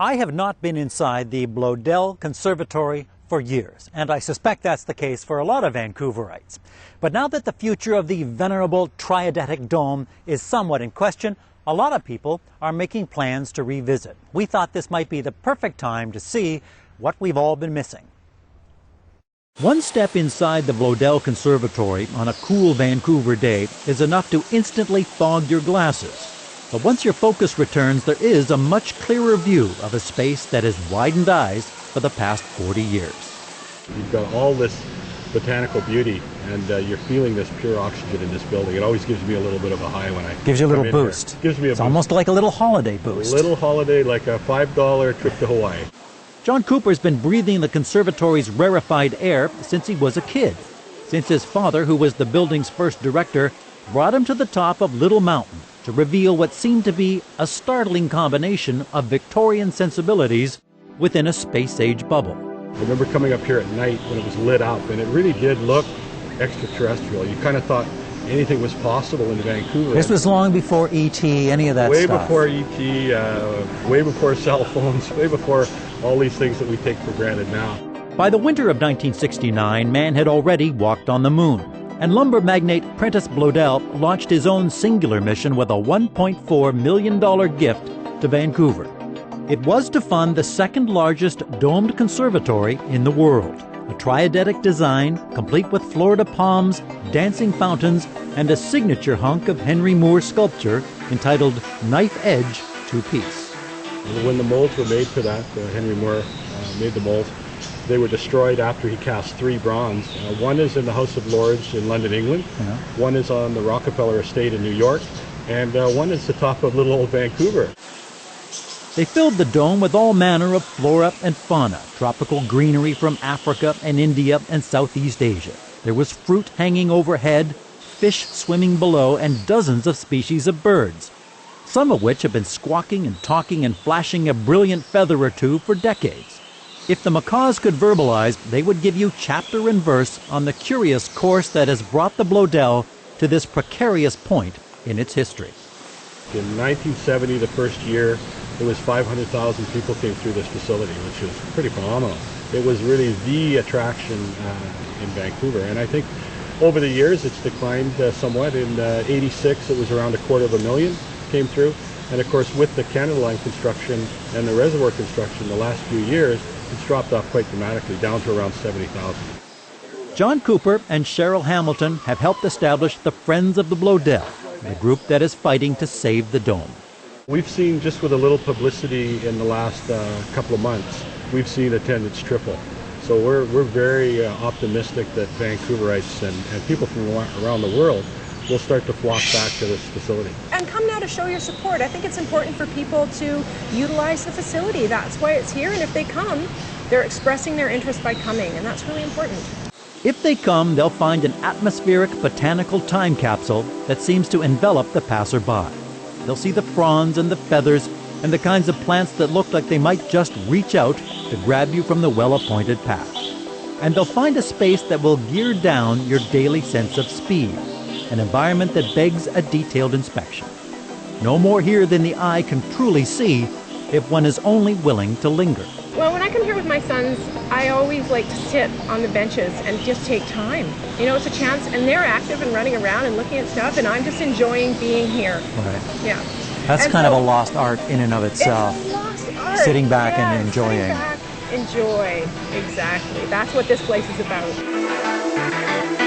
I have not been inside the Bloedel Conservatory for years, and I suspect that's the case for a lot of Vancouverites. But now that the future of the venerable triadetic dome is somewhat in question, a lot of people are making plans to revisit. We thought this might be the perfect time to see what we've all been missing. One step inside the Bloedel Conservatory on a cool Vancouver day is enough to instantly fog your glasses. But once your focus returns, there is a much clearer view of a space that has widened eyes for the past 40 years. You've got all this botanical beauty, and you're feeling this pure oxygen in this building. It always gives me a little bit of a high when I gives you a little boost. Gives me a it's boost. Almost like a little holiday boost. A little holiday, like a $5 trip to Hawaii. John Coupar's been breathing the conservatory's rarefied air since he was a kid, since his father, who was the building's first director, brought him to the top of Little Mountain to reveal what seemed to be a startling combination of Victorian sensibilities within a space-age bubble. I remember coming up here at night when it was lit up, and it really did look extraterrestrial. You kind of thought anything was possible in Vancouver. This was long before E.T., any of that way stuff. Way before E.T., way before cell phones, way before all these things that we take for granted now. By the winter of 1969, man had already walked on the moon, and lumber magnate Prentice Bloedel launched his own singular mission with a $1.4 million gift to Vancouver. It was to fund the second largest domed conservatory in the world, a triadetic design complete with Florida palms, dancing fountains, and a signature hunk of Henry Moore sculpture entitled Knife Edge Two-Piece. When the molds were made for that, Henry Moore made the molds. They were destroyed after he cast 3 bronze. One is in the House of Lords in London, England. Yeah. One is on the Rockefeller Estate in New York. And one is the top of little old Vancouver. They filled the dome with all manner of flora and fauna, tropical greenery from Africa and India and Southeast Asia. There was fruit hanging overhead, fish swimming below, and dozens of species of birds, some of which have been squawking and talking and flashing a brilliant feather or two for decades. If the macaws could verbalize, they would give you chapter and verse on the curious course that has brought the Bloedel to this precarious point in its history. In 1970, the first year, it was 500,000 people came through this facility, which was pretty phenomenal. It was really the attraction in Vancouver. And I think over the years, it's declined somewhat. In '86, it was around 250,000 came through. And of course, with the Canada Line construction and the reservoir construction the last few years, it's dropped off quite dramatically, down to around 70,000. John Coupar and Cheryl Hamilton have helped establish the Friends of the Bloedel, the group that is fighting to save the dome. We've seen, just with a little publicity in the last couple of months, we've seen attendance triple. So we're very optimistic that Vancouverites and people from around the world will start to flock back to this facility. And come now to show your support. I think it's important for people to utilize the facility. That's why it's here, and if they come, they're expressing their interest by coming, and that's really important. If they come, they'll find an atmospheric botanical time capsule that seems to envelop the passerby. They'll see the fronds and the feathers and the kinds of plants that look like they might just reach out to grab you from the well-appointed path. And they'll find a space that will gear down your daily sense of speed, an environment that begs a detailed inspection. No more here than the eye can truly see if one is only willing to linger. Well, when I come here with my sons, I always like to sit on the benches and just take time. You know, it's a chance, and they're active and running around and looking at stuff, and I'm just enjoying being here. Right. Yeah. That's kind of a lost art in and of itself. It's a lost art. Sitting back and enjoying. Sitting back, enjoy. Exactly. That's what this place is about.